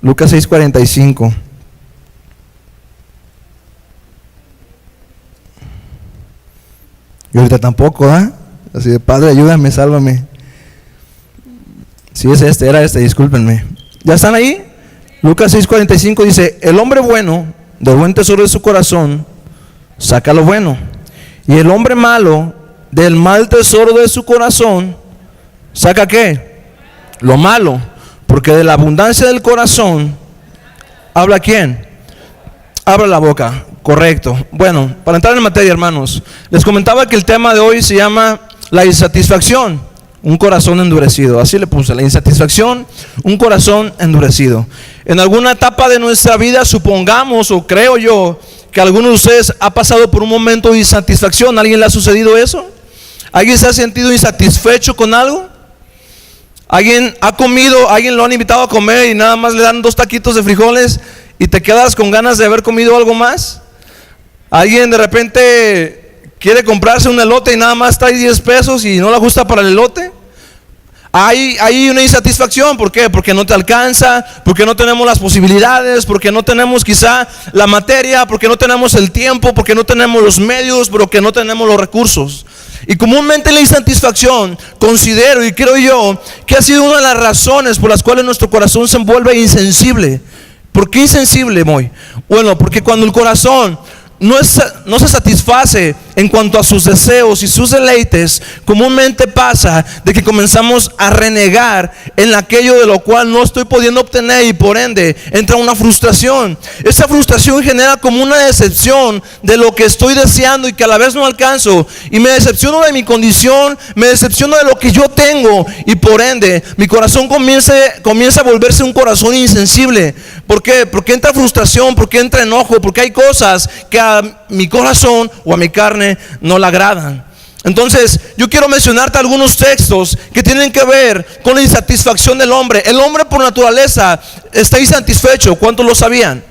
Lucas 6:45. Y ahorita tampoco, así de: Padre, ayúdame, sálvame. Si es era discúlpenme. ¿Ya están ahí? Lucas 6:45 dice: el hombre bueno, del buen tesoro de su corazón, saca lo bueno. Y el hombre malo, del mal tesoro de su corazón, ¿saca qué? Lo malo. Porque de la abundancia del corazón, ¿habla quién? Habla la boca. Correcto. Bueno, para entrar en materia, hermanos, les comentaba que el tema de hoy se llama la insatisfacción, un corazón endurecido. Así le puse: la insatisfacción, un corazón endurecido. En alguna etapa de nuestra vida, supongamos, o creo yo, que alguno de ustedes ha pasado por un momento de insatisfacción. ¿A alguien le ha sucedido eso? ¿Alguien se ha sentido insatisfecho con algo? ¿Alguien ha comido, alguien lo han invitado a comer y nada más le dan 2 taquitos de frijoles y te quedas con ganas de haber comido algo más? ¿Alguien de repente quiere comprarse un elote y nada más trae 10 pesos y no le ajusta para el elote? Hay una insatisfacción. ¿Por qué? Porque no te alcanza, porque no tenemos las posibilidades, porque no tenemos quizá la materia, porque no tenemos el tiempo, porque no tenemos los medios, porque no tenemos los recursos. Y comúnmente la insatisfacción, considero y creo yo, que ha sido una de las razones por las cuales nuestro corazón se vuelve insensible. ¿Por qué insensible, Moy? Bueno, porque cuando el corazón no se satisface en cuanto a sus deseos y sus deleites, comúnmente pasa de que comenzamos a renegar en aquello de lo cual no estoy pudiendo obtener, y por ende entra una frustración. Esa frustración genera como una decepción de lo que estoy deseando y que a la vez no alcanzo, y me decepciono de mi condición, me decepciono de lo que yo tengo, y por ende mi corazón comienza a volverse un corazón insensible. ¿Por qué? Porque entra frustración, porque entra enojo, porque hay cosas que a mi corazón o a mi carne no le agradan. Entonces yo quiero mencionarte algunos textos que tienen que ver con la insatisfacción del hombre. El hombre por naturaleza está insatisfecho. ¿Cuántos lo sabían?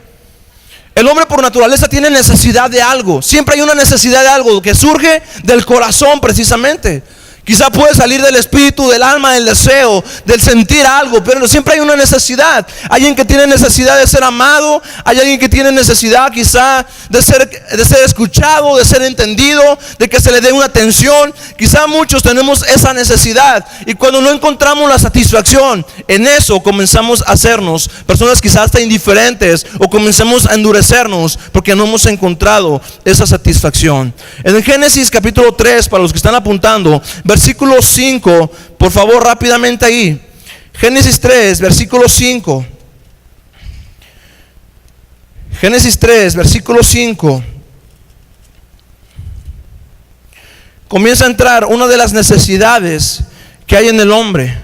El hombre por naturaleza tiene necesidad de algo. Siempre hay una necesidad de algo que surge del corazón precisamente. Quizá puede salir del espíritu, del alma, del deseo, del sentir algo, pero siempre hay una necesidad. Alguien que tiene necesidad de ser amado, hay alguien que tiene necesidad quizá de ser escuchado, de ser entendido, de que se le dé una atención. Quizá muchos tenemos esa necesidad, y cuando no encontramos la satisfacción en eso, comenzamos a hacernos personas quizás hasta indiferentes, o comenzamos a endurecernos porque no hemos encontrado esa satisfacción. En el Génesis capítulo 3, para los que están apuntando, versículo 5, por favor, rápidamente ahí. Génesis 3, versículo 5. Génesis 3, versículo 5. Comienza a entrar una de las necesidades que hay en el hombre.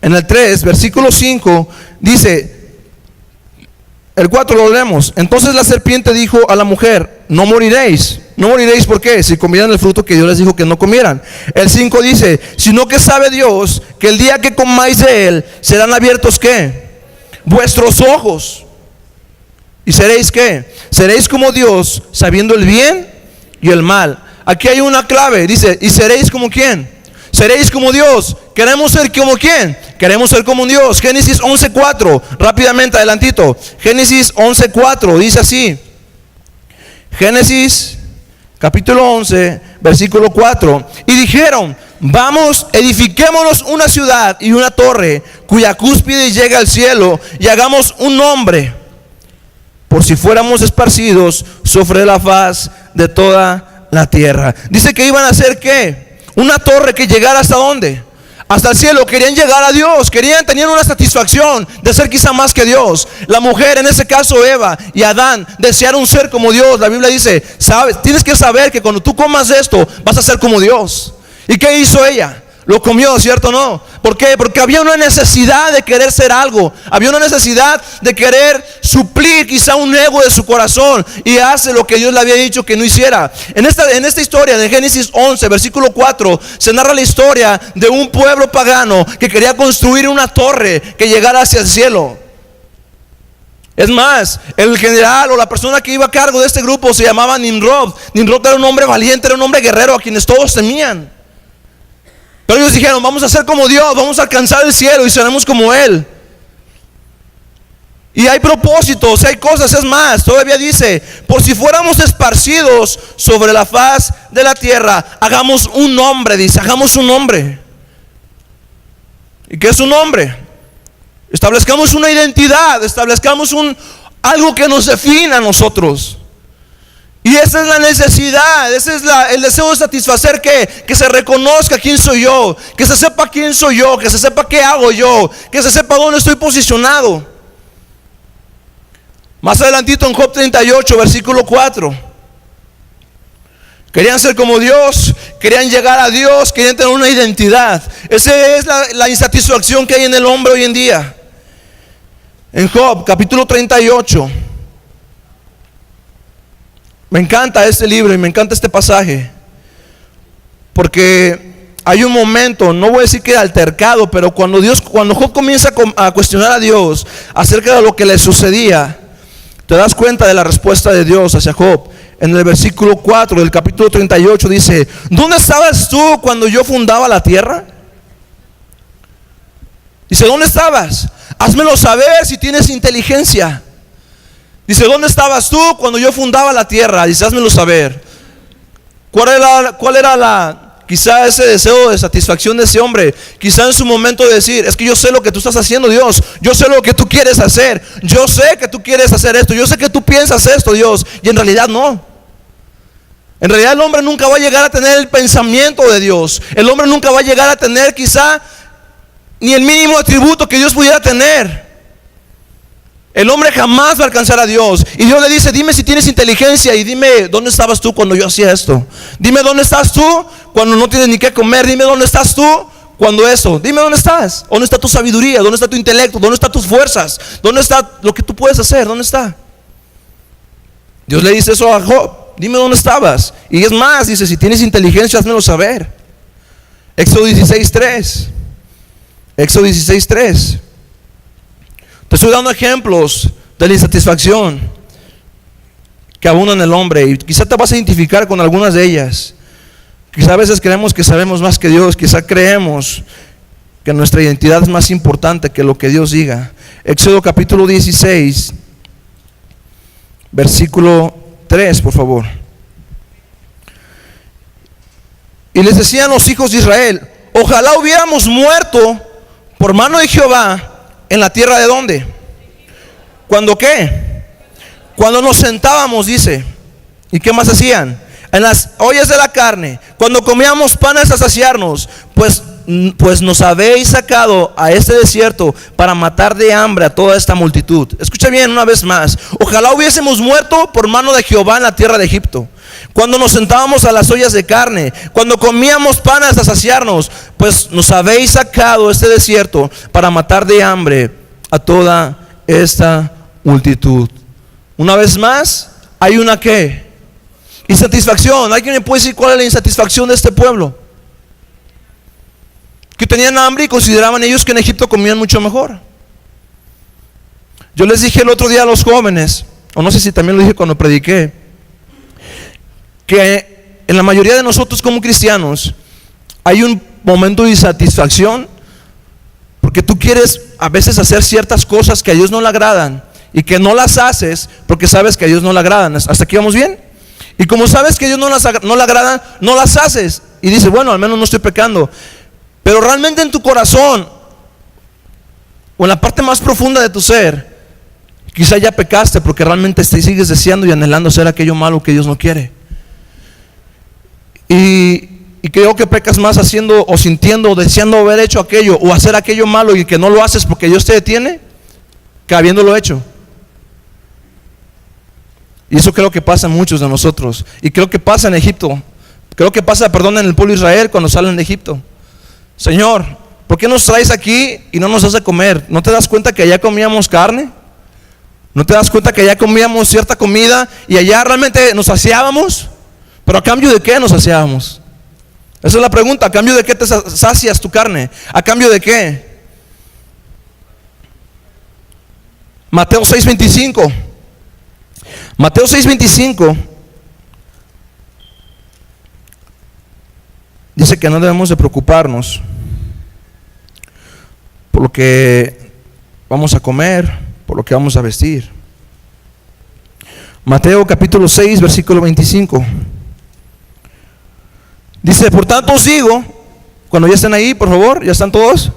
En el 3, versículo 5, dice, el 4 lo leemos. Entonces la serpiente dijo a la mujer: no moriréis. No moriréis, ¿por qué? Si comieran el fruto que Dios les dijo que no comieran. El 5 dice: sino que sabe Dios que el día que comáis de él, serán abiertos ¿qué? Vuestros ojos. ¿Y seréis qué? Seréis como Dios, sabiendo el bien y el mal. Aquí hay una clave, dice: ¿y seréis como quién? Seréis como Dios. ¿Queremos ser como quién? Queremos ser como un Dios. Génesis 11:4, rápidamente, adelantito. Génesis 11:4 dice así. Génesis capítulo 11, versículo 4. Y dijeron: vamos, edifiquémonos una ciudad y una torre, cuya cúspide llegue al cielo, y hagamos un nombre, por si fuéramos esparcidos sobre la faz de toda la tierra. Dice que iban a hacer ¿qué? Una torre que llegara ¿hasta dónde? Hasta el cielo. Querían llegar a Dios, tenían una satisfacción de ser quizá más que Dios. La mujer, en ese caso Eva y Adán, desearon ser como Dios. La Biblia dice: sabes, tienes que saber que cuando tú comas esto, vas a ser como Dios. ¿Y qué hizo ella? Lo comió, ¿cierto o no? ¿Por qué? Porque había una necesidad de querer ser algo. Había una necesidad de querer suplir quizá un ego de su corazón, y hace lo que Dios le había dicho que no hiciera. En esta historia de Génesis 11, versículo 4, se narra la historia de un pueblo pagano que quería construir una torre que llegara hacia el cielo. Es más, el general o la persona que iba a cargo de este grupo se llamaba Nimrod. Nimrod era un hombre valiente, era un hombre guerrero a quienes todos temían. Pero ellos dijeron, vamos a ser como Dios, vamos a alcanzar el cielo y seremos como Él. Y hay propósitos, hay cosas, es más, todavía dice, por si fuéramos esparcidos sobre la faz de la tierra, hagamos un nombre, dice, hagamos un nombre. ¿Y qué es un nombre? Establezcamos una identidad, establezcamos algo que nos defina a nosotros. Y esa es la necesidad, ese es el deseo de satisfacer que se reconozca quién soy yo, que se sepa quién soy yo, que se sepa qué hago yo, que se sepa dónde estoy posicionado. Más adelantito en Job 38, versículo 4. Querían ser como Dios, querían llegar a Dios, querían tener una identidad. Esa es la insatisfacción que hay en el hombre hoy en día. En Job, capítulo 38. Me encanta este libro y me encanta este pasaje. Porque hay un momento, no voy a decir que altercado, pero cuando Job comienza a cuestionar a Dios acerca de lo que le sucedía, te das cuenta de la respuesta de Dios hacia Job. En el versículo 4 del capítulo 38 dice: ¿dónde estabas tú cuando yo fundaba la tierra? Dice: ¿dónde estabas? Házmelo saber si tienes inteligencia. Dice: ¿dónde estabas tú cuando yo fundaba la tierra? Dice: házmelo saber. ¿Cuál era quizá ese deseo de satisfacción de ese hombre? Quizá en su momento de decir: es que yo sé lo que tú estás haciendo, Dios. Yo sé lo que tú quieres hacer. Yo sé que tú quieres hacer esto. Yo sé que tú piensas esto, Dios. Y en realidad no. En realidad el hombre nunca va a llegar a tener el pensamiento de Dios. El hombre nunca va a llegar a tener quizá ni el mínimo atributo que Dios pudiera tener. El hombre jamás va a alcanzar a Dios. Y Dios le dice: dime si tienes inteligencia y dime dónde estabas tú cuando yo hacía esto. Dime dónde estás tú cuando no tienes ni qué comer. Dime dónde estás tú cuando eso. Dime dónde estás. ¿Dónde está tu sabiduría? ¿Dónde está tu intelecto? ¿Dónde están tus fuerzas? ¿Dónde está lo que tú puedes hacer? ¿Dónde está? Dios le dice eso a Job: dime dónde estabas. Y es más, dice: si tienes inteligencia, házmelo saber. Éxodo 16:3. Éxodo 16:3. Te estoy dando ejemplos de la insatisfacción que abunda en el hombre, y quizá te vas a identificar con algunas de ellas. Quizá a veces creemos que sabemos más que Dios. Quizá creemos que nuestra identidad es más importante que lo que Dios diga. Éxodo capítulo 16, versículo 3, por favor. Y les decían los hijos de Israel: ojalá hubiéramos muerto por mano de Jehová en la tierra de ¿dónde? ¿Cuándo qué? Cuando nos sentábamos, dice. ¿Y qué más hacían? En las ollas de la carne, cuando comíamos panes a saciarnos, pues nos habéis sacado a este desierto para matar de hambre a toda esta multitud. Escucha bien una vez más: ojalá hubiésemos muerto por mano de Jehová en la tierra de Egipto, cuando nos sentábamos a las ollas de carne, cuando comíamos panes a saciarnos, pues nos habéis sacado a este desierto para matar de hambre a toda esta multitud. Una vez más, hay una ¿qué? Insatisfacción. ¿Alguien me puede decir cuál es la insatisfacción de este pueblo? Que tenían hambre y consideraban ellos que en Egipto comían mucho mejor. Yo les dije el otro día a los jóvenes, o no sé si también lo dije cuando prediqué, que en la mayoría de nosotros como cristianos hay un momento de insatisfacción porque tú quieres a veces hacer ciertas cosas que a Dios no le agradan, y que no las haces porque sabes que a Dios no le agradan. ¿Hasta aquí vamos bien? Y como sabes que a Dios no le agradan, no las haces y dices: bueno, al menos no estoy pecando. Pero realmente en tu corazón, o en la parte más profunda de tu ser, quizá ya pecaste, porque realmente te sigues deseando y anhelando hacer aquello malo que Dios no quiere. Y creo que pecas más haciendo o sintiendo o deseando haber hecho aquello o hacer aquello malo, y que no lo haces porque Dios te detiene, que habiéndolo hecho. Y eso creo que pasa en muchos de nosotros. Y creo que pasa en Egipto. Creo que pasa, en el pueblo de Israel cuando salen de Egipto. Señor, ¿por qué nos traes aquí y no nos das de comer? ¿No te das cuenta que allá comíamos carne? ¿No te das cuenta que allá comíamos cierta comida y allá realmente nos saciábamos? ¿Pero a cambio de qué nos saciábamos? Esa es la pregunta. ¿A cambio de qué te sacias tu carne? ¿A cambio de qué? Mateo 6:25. Mateo 6:25. dice que no debemos de preocuparnos por lo que vamos a comer, por lo que vamos a vestir. Mateo capítulo 6, versículo 25. Dice, por tanto os digo, cuando ya estén ahí, por favor, ¿ya están todos?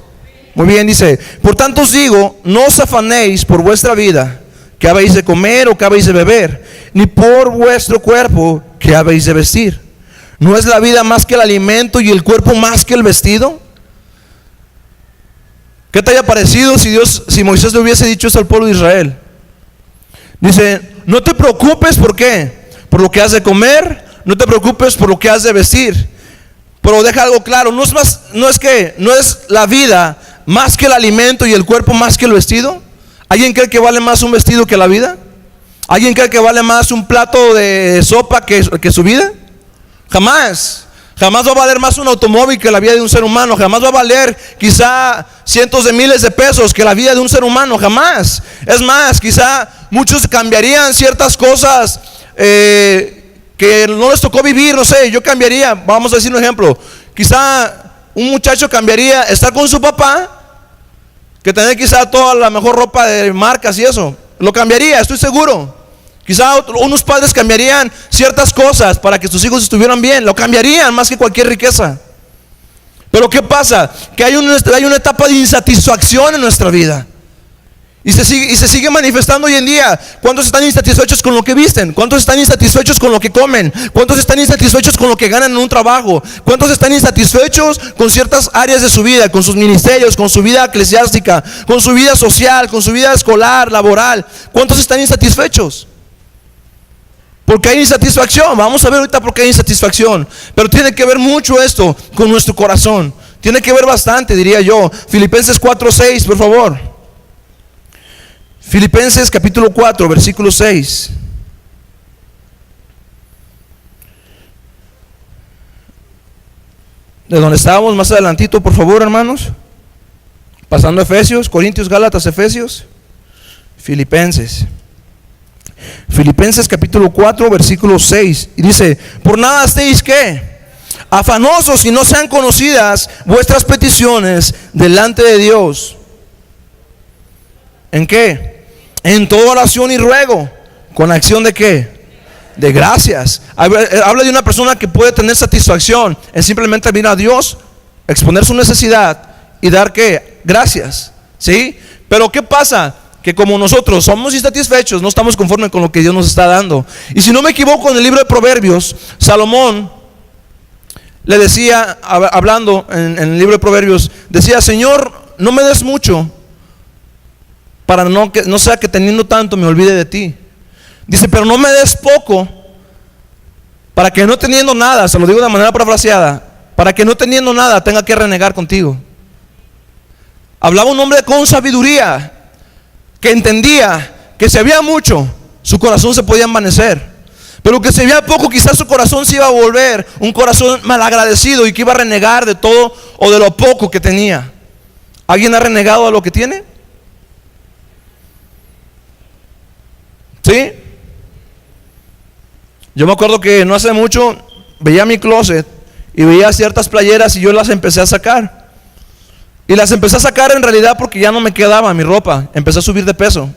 Muy bien, dice, por tanto os digo, no os afanéis por vuestra vida, que habéis de comer o que habéis de beber, ni por vuestro cuerpo, que habéis de vestir. ¿No es la vida más que el alimento y el cuerpo más que el vestido? ¿Qué te haya parecido si Moisés le hubiese dicho eso al pueblo de Israel? Dice, no te preocupes, ¿por qué? Por lo que has de comer, no te preocupes por lo que has de vestir. Pero deja algo claro, no es la vida más que el alimento y el cuerpo más que el vestido. ¿Alguien cree que vale más un vestido que la vida? ¿Alguien cree que vale más un plato de sopa que su vida? Jamás. Jamás va a valer más un automóvil que la vida de un ser humano. Jamás va a valer quizá cientos de miles de pesos que la vida de un ser humano. Jamás. Es más, quizá muchos cambiarían ciertas cosas que no les tocó vivir. No sé, yo cambiaría, vamos a decir un ejemplo. Quizá un muchacho cambiaría estar con su papá que tener quizá toda la mejor ropa de marcas y eso. Lo cambiaría, estoy seguro. Quizá unos padres cambiarían ciertas cosas para que sus hijos estuvieran bien. Lo cambiarían más que cualquier riqueza. Pero ¿qué pasa? Que hay una etapa de insatisfacción en nuestra vida. Y se sigue manifestando hoy en día. ¿Cuántos están insatisfechos con lo que visten? ¿Cuántos están insatisfechos con lo que comen? ¿Cuántos están insatisfechos con lo que ganan en un trabajo? ¿Cuántos están insatisfechos con ciertas áreas de su vida? Con sus ministerios, con su vida eclesiástica, con su vida social, con su vida escolar, laboral. ¿Cuántos están insatisfechos? Porque hay insatisfacción. Vamos a ver ahorita por qué hay insatisfacción. Pero tiene que ver mucho esto con nuestro corazón. Tiene que ver bastante, diría yo. Filipenses 4:6, por favor. Filipenses capítulo 4, versículo 6. De donde estábamos más adelantito, por favor, hermanos. Pasando a Efesios, Corintios, Gálatas, Efesios. Filipenses capítulo 4, versículo 6. Y dice, por nada estéis ¿qué? Afanosos y no sean conocidas vuestras peticiones delante de Dios. ¿En qué? En toda oración y ruego, con acción de ¿qué? De gracias. Habla de una persona que puede tener satisfacción en simplemente venir a Dios, exponer su necesidad y dar ¿qué? Gracias. ¿Sí? Pero ¿qué pasa? Que como nosotros somos insatisfechos, no estamos conformes con lo que Dios nos está dando. Y si no me equivoco, en el libro de Proverbios, Salomón le decía, hablando en el libro de Proverbios, decía, Señor, no me des mucho, para no sea que teniendo tanto me olvide de ti. Dice, pero no me des poco, para que no teniendo nada, se lo digo de manera parafraseada, para que no teniendo nada tenga que renegar contigo. Hablaba un hombre con sabiduría, que entendía que si había mucho, su corazón se podía envanecer, pero que si había poco, quizás su corazón se iba a volver un corazón malagradecido y que iba a renegar de todo o de lo poco que tenía. ¿Alguien ha renegado a lo que tiene? ¿Sí? Yo me acuerdo que no hace mucho veía mi closet y veía ciertas playeras y yo las empecé a sacar. Y las empecé a sacar en realidad porque ya no me quedaba mi ropa. Empecé a subir de peso.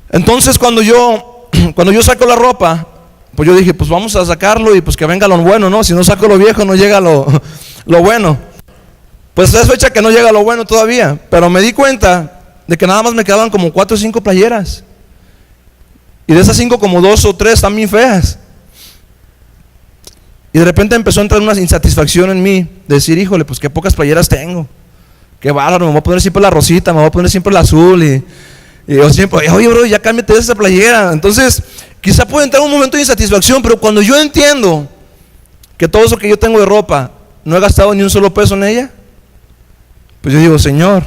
Entonces cuando yo saco la ropa, pues yo dije, pues vamos a sacarlo y pues que venga lo bueno, ¿no? Si no saco lo viejo no llega lo bueno. Pues es fecha que no llega lo bueno todavía. Pero me di cuenta de que nada más me quedaban como 4 o 5 playeras. Y de esas 5 como 2 o 3 están bien feas. Y de repente empezó a entrar una insatisfacción en mí. De decir, híjole, pues qué pocas playeras tengo. Qué bárbaro, me voy a poner siempre la rosita, me voy a poner siempre la azul. Y yo siempre, oye bro, ya cámbiate de esa playera. Entonces, quizá puede entrar un momento de insatisfacción. Pero cuando yo entiendo que todo eso que yo tengo de ropa, no he gastado ni un solo peso en ella, pues yo digo, Señor,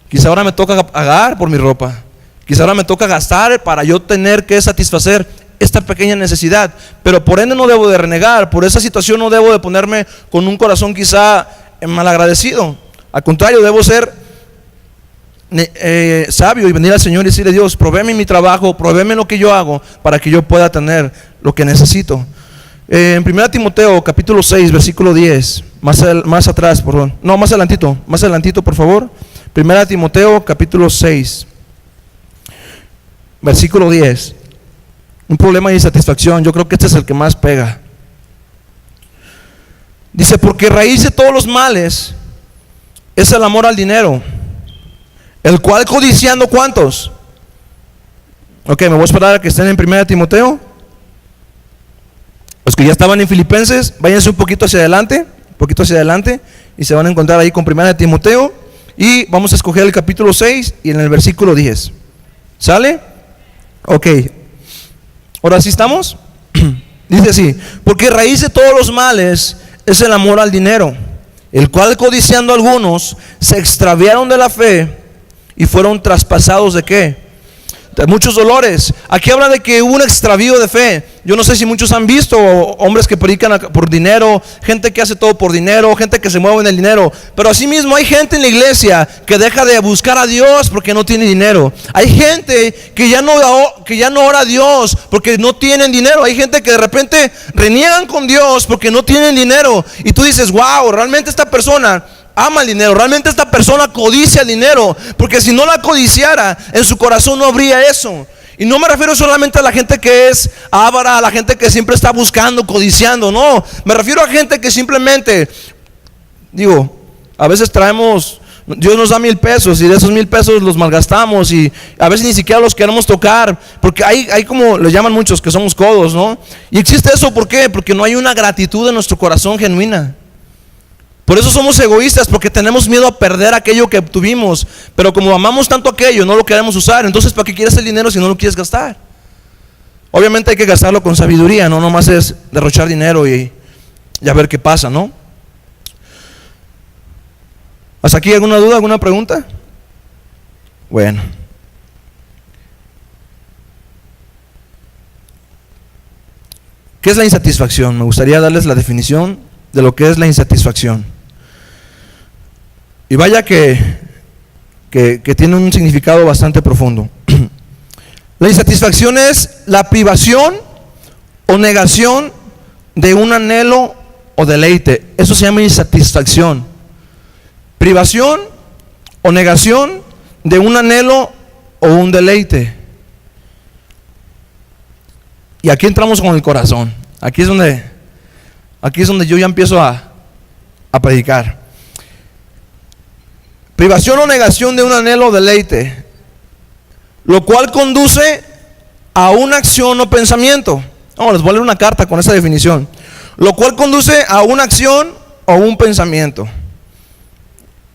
quizá ahora me toca pagar por mi ropa. Quizá ahora me toca gastar para yo tener que satisfacer esta pequeña necesidad. Pero por ende no debo de renegar. Por esa situación no debo de ponerme con un corazón quizá malagradecido. Al contrario, debo ser sabio y venir al Señor y decirle, Dios, provéeme mi trabajo, provéeme lo que yo hago para que yo pueda tener lo que necesito. En 1 Timoteo capítulo 6 versículo 10, más atrás, perdón. No, más adelantito por favor. 1 Timoteo capítulo 6 versículo 10. Un problema de insatisfacción, yo creo que este es el que más pega. Dice, porque raíz de todos los males es el amor al dinero, el cual codiciando, ¿cuántos? Ok, me voy a esperar a que estén en 1 Timoteo. Los que ya estaban en Filipenses, váyanse un poquito hacia adelante, y se van a encontrar ahí con 1 Timoteo, y vamos a escoger el capítulo 6 y en el versículo 10. ¿Sale? Ok. ¿Ahora sí estamos? Dice así, porque raíz de todos los males es el amor al dinero, el cual codiciando algunos se extraviaron de la fe y fueron traspasados ¿de qué? De muchos dolores. Aquí habla de que hubo un extravío de fe. Yo no sé si muchos han visto hombres que predican por dinero, gente que hace todo por dinero, gente que se mueve en el dinero. Pero asimismo hay gente en la iglesia que deja de buscar a Dios porque no tiene dinero. Hay gente que ya no ora a Dios porque no tienen dinero. Hay gente que de repente reniegan con Dios porque no tienen dinero. Y tú dices, wow, realmente esta persona ama el dinero, realmente esta persona codicia el dinero, porque si no la codiciara, en su corazón no habría eso. Y no me refiero solamente a la gente que es avara, a la gente que siempre está buscando, codiciando, no, me refiero a gente que simplemente, a veces traemos, Dios nos da 1,000 pesos y de esos 1,000 pesos los malgastamos y a veces ni siquiera los queremos tocar, porque hay como le llaman muchos que somos codos, ¿no? Y existe eso, ¿por qué? Porque no hay una gratitud en nuestro corazón genuina. Por eso somos egoístas, porque tenemos miedo a perder aquello que obtuvimos. Pero como amamos tanto aquello, no lo queremos usar. Entonces, ¿para qué quieres el dinero si no lo quieres gastar? Obviamente hay que gastarlo con sabiduría, no nomás es derrochar dinero y a ver qué pasa, ¿no? ¿Hasta aquí alguna duda, alguna pregunta? Bueno. ¿Qué es la insatisfacción? Me gustaría darles la definición de lo que es la insatisfacción. Y vaya que tiene un significado bastante profundo. La insatisfacción es la privación o negación de un anhelo o deleite. Eso se llama insatisfacción. Privación o negación de un anhelo o un deleite. Y aquí entramos con el corazón. Aquí es donde yo ya empiezo a predicar. Privación o negación de un anhelo o deleite, lo cual conduce a una acción o pensamiento. Les voy a leer una carta con esa definición. Lo cual conduce a una acción o un pensamiento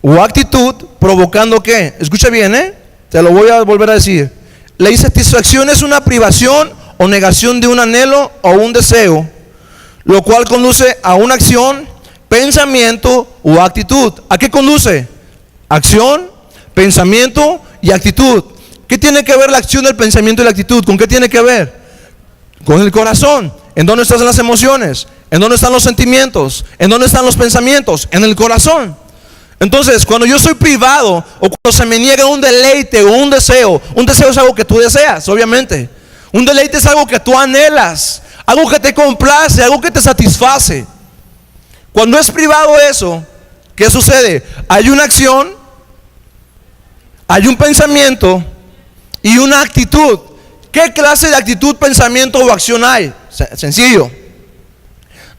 o actitud provocando ¿qué? Escucha bien, te lo voy a volver a decir. La insatisfacción es una privación o negación de un anhelo o un deseo, lo cual conduce a una acción, pensamiento o actitud. ¿A qué conduce? Acción, pensamiento y actitud. ¿Qué tiene que ver la acción, el pensamiento y la actitud? ¿Con qué tiene que ver? Con el corazón. ¿En dónde están las emociones? ¿En dónde están los sentimientos? ¿En dónde están los pensamientos? En el corazón. Entonces, cuando yo soy privado o cuando se me niega un deleite o un deseo es algo que tú deseas, obviamente. Un deleite es algo que tú anhelas, algo que te complace, algo que te satisface. Cuando es privado eso, ¿qué sucede? Hay una acción, hay un pensamiento y una actitud. ¿Qué clase de actitud, pensamiento o acción hay? Sencillo.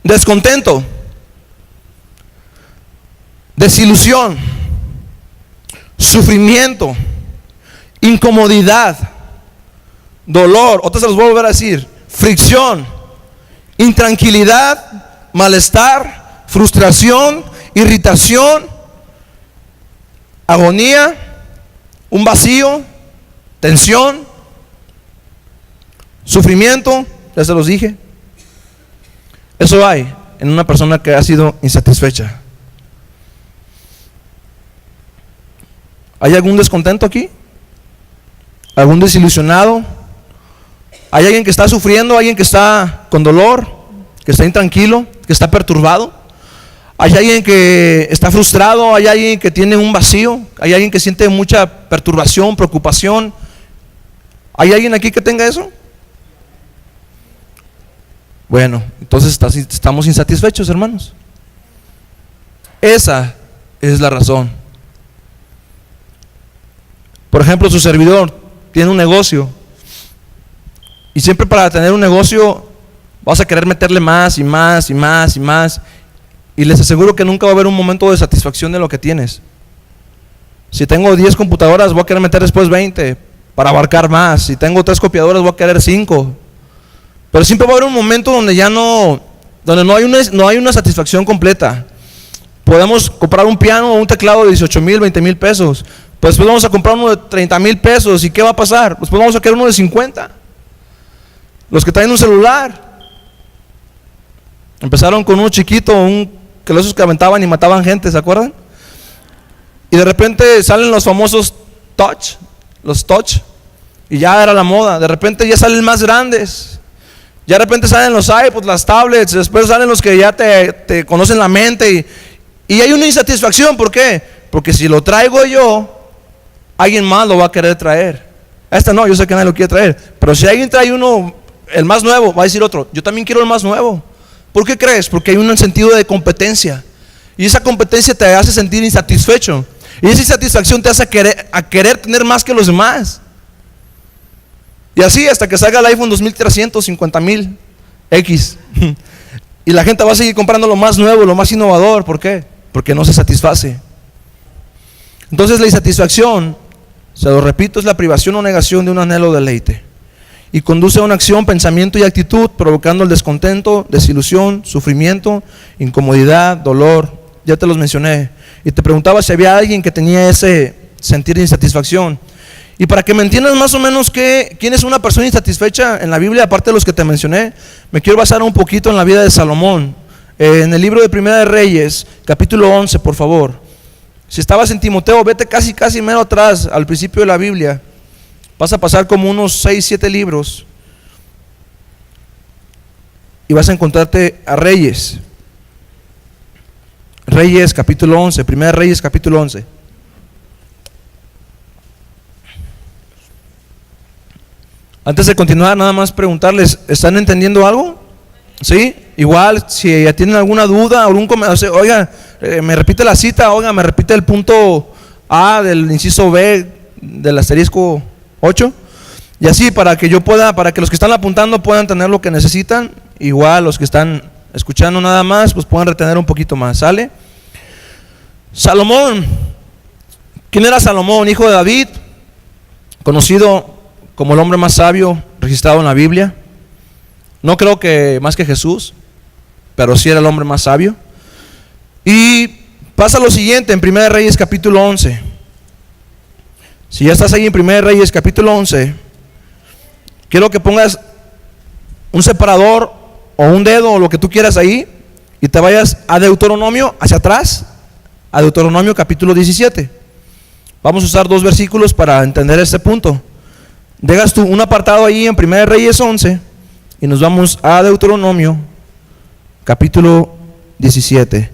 Descontento, desilusión, sufrimiento, incomodidad, dolor, otra se los voy a volver a decir, fricción, intranquilidad, malestar, frustración, irritación, agonía, un vacío, tensión, sufrimiento, ya se los dije. Eso hay en una persona que ha sido insatisfecha. ¿Hay algún descontento aquí? ¿Algún desilusionado? ¿Hay alguien que está sufriendo? ¿Alguien que está con dolor? ¿Que está intranquilo? ¿Que está perturbado? ¿Hay alguien que está frustrado? ¿Hay alguien que tiene un vacío? ¿Hay alguien que siente mucha perturbación, preocupación? ¿Hay alguien aquí que tenga eso? Bueno, entonces estamos insatisfechos, hermanos. Esa es la razón. Por ejemplo, su servidor tiene un negocio, y siempre para tener un negocio vas a querer meterle más y más y más y más, y les aseguro que nunca va a haber un momento de satisfacción de lo que tienes. Si tengo 10 computadoras, voy a querer meter después 20 para abarcar más. Si tengo 3 copiadoras, voy a querer 5. Pero siempre va a haber un momento donde no hay una satisfacción completa. Podemos comprar un piano o un teclado de 18,000, 20,000 pesos. Pues después vamos a comprar uno de 30,000 pesos. ¿Y qué va a pasar? Pues vamos a querer uno de 50. Los que traen un celular empezaron con uno chiquito, que esos que aventaban y mataban gente, ¿se acuerdan? Y de repente salen los famosos los touch, y ya era la moda. De repente ya salen más grandes, ya de repente salen los iPods, las tablets, después salen los que ya te conocen la mente, y hay una insatisfacción. ¿Por qué? Porque si lo traigo yo, alguien más lo va a querer traer. No, yo sé que nadie lo quiere traer, pero si alguien trae uno, el más nuevo, va a decir otro, yo también quiero el más nuevo. ¿Por qué crees? Porque hay un sentido de competencia, y esa competencia te hace sentir insatisfecho. Y esa insatisfacción te hace querer tener más que los demás. Y así hasta que salga el iPhone 2300, 50,000 X. Y la gente va a seguir comprando lo más nuevo, lo más innovador. ¿Por qué? Porque no se satisface. Entonces la insatisfacción, se lo repito, es la privación o negación de un anhelo o deleite, y conduce a una acción, pensamiento y actitud, provocando el descontento, desilusión, sufrimiento, incomodidad, dolor. Ya te los mencioné. Y te preguntaba si había alguien que tenía ese sentir de insatisfacción. Y para que me entiendas más o menos quién es una persona insatisfecha en la Biblia, aparte de los que te mencioné, me quiero basar un poquito en la vida de Salomón. En el libro de Primera de Reyes, capítulo 11, por favor. Si estabas en Timoteo, vete casi mero atrás, al principio de la Biblia. Vas a pasar como unos 6, 7 libros, y vas a encontrarte a Reyes. Reyes capítulo 11, Primera Reyes capítulo 11. Antes de continuar, nada más preguntarles, ¿están entendiendo algo? ¿Sí? Igual, si ya tienen alguna duda, algún comentario, oiga, me repite la cita, oiga, me repite el punto A del inciso B del asterisco 8, y así para que para que los que están apuntando puedan tener lo que necesitan, igual los que están escuchando nada más, pues puedan retener un poquito más. ¿Sale? Salomón. ¿Quién era Salomón? Hijo de David, conocido como el hombre más sabio registrado en la Biblia. No creo que más que Jesús, pero sí era el hombre más sabio. Y pasa lo siguiente en 1 Reyes capítulo 11. Si ya estás ahí en 1 Reyes capítulo 11, quiero que pongas un separador o un dedo o lo que tú quieras ahí, y te vayas a Deuteronomio, hacia atrás, a Deuteronomio capítulo 17. Vamos a usar 2 versículos para entender este punto. Dejas tú un apartado ahí en 1 Reyes 11 y nos vamos a Deuteronomio capítulo 17.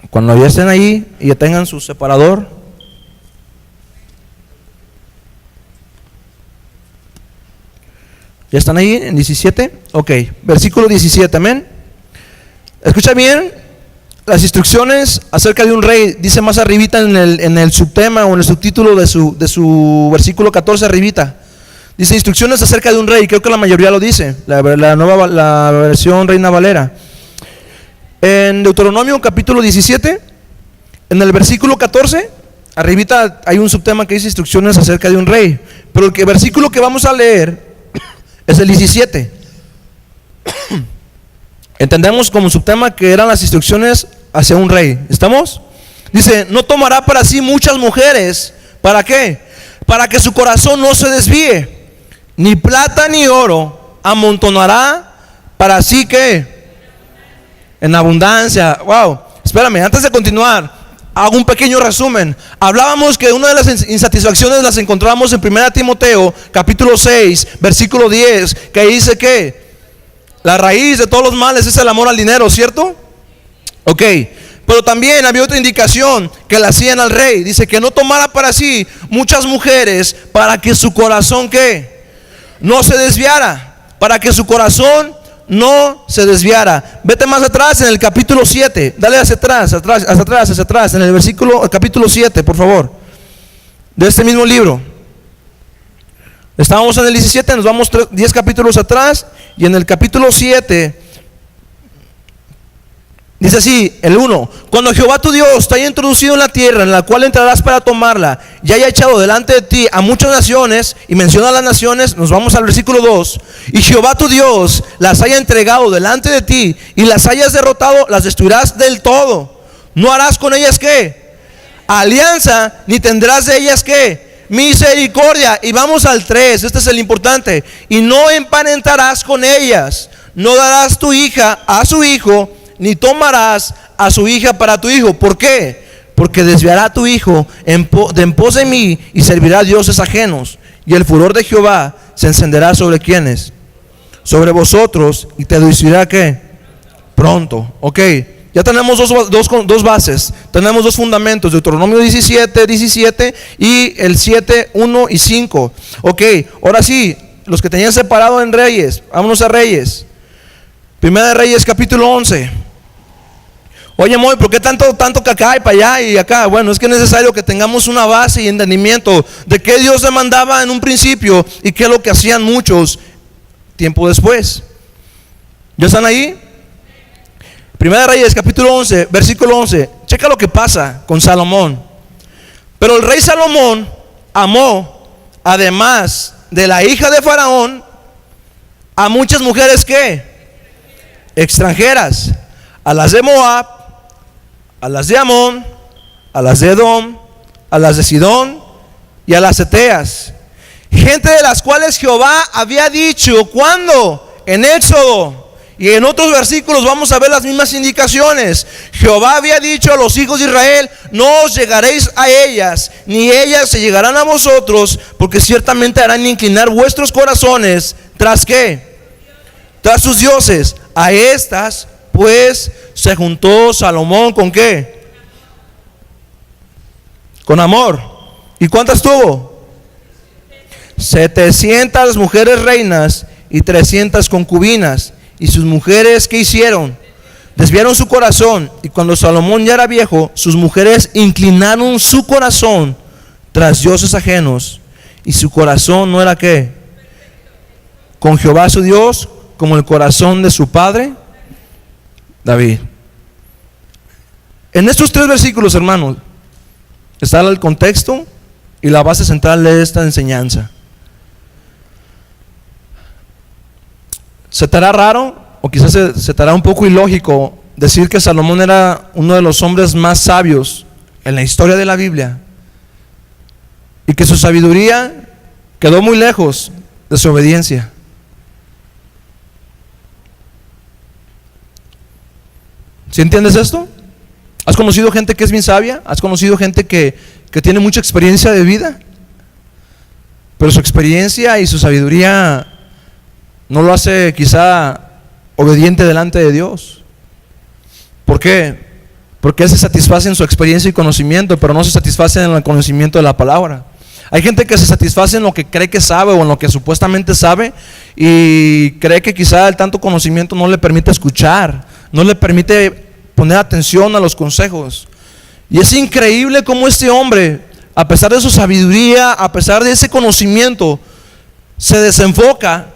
Cuando ya estén ahí y ya tengan su separador, ¿ya están ahí en 17? Ok, versículo 17, amén. Escucha bien las instrucciones acerca de un rey. Dice más arribita en el subtema o en el subtítulo de su versículo 14 arribita. Dice instrucciones acerca de un rey. Creo que la mayoría lo dice, la versión Reina Valera. En Deuteronomio capítulo 17, en el versículo 14, arribita hay un subtema que dice instrucciones acerca de un rey. Pero el versículo que vamos a leer es el 17. Entendemos como subtema que eran las instrucciones hacia un rey. ¿Estamos? Dice, no tomará para sí muchas mujeres. ¿Para qué? Para que su corazón no se desvíe. Ni plata ni oro amontonará para sí que en abundancia. Wow. Espérame, antes de continuar, hago un pequeño resumen. Hablábamos que una de las insatisfacciones las encontramos en 1 Timoteo capítulo 6 versículo 10, que dice que la raíz de todos los males es el amor al dinero, ¿cierto? Ok, pero también había otra indicación que le hacían al rey. Dice que no tomara para sí muchas mujeres para que su corazón ¿qué? No se desviara. para que su corazón no se desviara. Vete más atrás en el capítulo 7. Dale hacia atrás, en el capítulo 7, por favor, de este mismo libro. Estábamos en el 17, nos vamos 10 capítulos atrás, y en el capítulo 7 dice así, el 1: cuando Jehová tu Dios te haya introducido en la tierra en la cual entrarás para tomarla, y haya echado delante de ti a muchas naciones, y menciona las naciones, nos vamos al versículo 2: y Jehová tu Dios las haya entregado delante de ti, y las hayas derrotado, las destruirás del todo. No harás con ellas ¿qué? Alianza, ni tendrás de ellas ¿qué? Misericordia. Y vamos al 3, este es el importante: y no emparentarás con ellas, no darás tu hija a su hijo, ni tomarás a su hija para tu hijo. ¿Por qué? Porque desviará tu hijo en pos de mí, y servirá a dioses ajenos, y el furor de Jehová se encenderá sobre quienes, sobre vosotros, y te destruirá ¿qué? Pronto. Ok, ya tenemos dos bases, tenemos dos fundamentos: Deuteronomio 17 y el 7, 1 y 5. Ok, ahora sí, los que tenían separado en Reyes, vámonos a Reyes. Primera de Reyes, capítulo 11. Oye, Moy, ¿por qué tanto que acá y para allá y acá? Bueno, es que es necesario que tengamos una base y entendimiento de qué Dios demandaba en un principio y qué es lo que hacían muchos tiempo después. ¿Ya están ahí? Primera de Reyes, capítulo 11, versículo 11. Checa lo que pasa con Salomón. Pero el rey Salomón amó, además de la hija de Faraón, a muchas mujeres ¿qué? Extranjeras, a las de Moab, a las de Amón, a las de Edom, a las de Sidón y a las Eteas, gente de las cuales Jehová había dicho, ¿cuándo? En Éxodo. Y en otros versículos vamos a ver las mismas indicaciones. Jehová había dicho a los hijos de Israel: no os llegaréis a ellas, ni ellas se llegarán a vosotros, porque ciertamente harán inclinar vuestros corazones tras ¿qué? Tras sus dioses. A estas pues se juntó Salomón ¿con qué? Con amor. ¿Y cuántas tuvo? 700 mujeres reinas y 300 concubinas. Y sus mujeres ¿qué hicieron? Desviaron su corazón. Y cuando Salomón ya era viejo, sus mujeres inclinaron su corazón tras dioses ajenos, y su corazón no era ¿qué? Con Jehová su Dios, como el corazón de su padre David. En estos 3 versículos, hermanos, está el contexto y la base central de esta enseñanza. Se te hará raro, o quizás se te hará un poco ilógico decir que Salomón era uno de los hombres más sabios en la historia de la Biblia, y que su sabiduría quedó muy lejos de su obediencia. ¿Sí entiendes esto? ¿Has conocido gente que es bien sabia? ¿Has conocido gente que tiene mucha experiencia de vida? Pero su experiencia y su sabiduría no lo hace quizá obediente delante de Dios. ¿Por qué? Porque él se satisface en su experiencia y conocimiento, pero no se satisface en el conocimiento de la palabra. Hay gente que se satisface en lo que cree que sabe o en lo que supuestamente sabe, y cree que quizá el tanto conocimiento no le permite escuchar, no le permite poner atención a los consejos. Y es increíble cómo este hombre, a pesar de su sabiduría, a pesar de ese conocimiento, se desenfoca.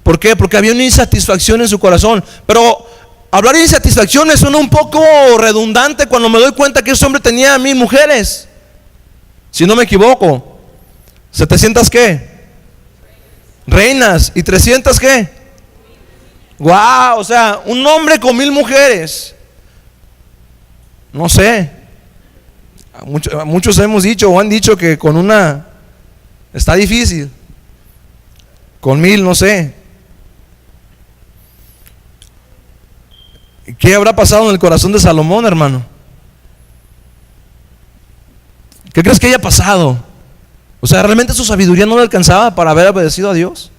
¿Por qué? Porque había una insatisfacción en su corazón. Pero hablar de insatisfacción suena un poco redundante cuando me doy cuenta que ese hombre tenía 1000 mujeres, si no me equivoco. 700 ¿qué? Reinas. Y 300 ¿qué? Wow, o sea, un hombre con 1000 mujeres. No sé, muchos hemos dicho o han dicho que con una está difícil, con 1000 no sé. ¿Qué habrá pasado en el corazón de Salomón, hermano? ¿Qué crees que haya pasado? O sea, ¿realmente su sabiduría no le alcanzaba para haber obedecido a Dios?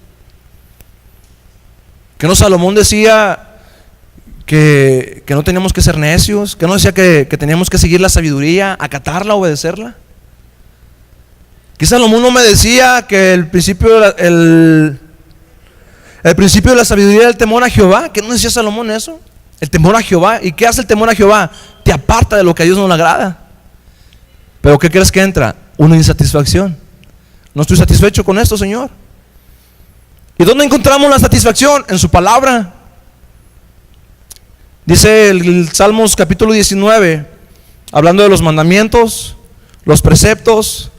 ¿Que no Salomón decía que no teníamos que ser necios? ¿Que no decía que teníamos que seguir la sabiduría, acatarla, obedecerla? ¿Que Salomón no me decía que el principio, el El principio de la sabiduría del temor a Jehová. ¿Qué no decía Salomón eso? El temor a Jehová. ¿Y qué hace el temor a Jehová? Te aparta de lo que a Dios no le agrada. Pero ¿qué crees que entra? Una insatisfacción. No estoy satisfecho con esto, Señor. ¿Y dónde encontramos la satisfacción? En su palabra. Dice el Salmos capítulo 19, hablando de los mandamientos, los preceptos,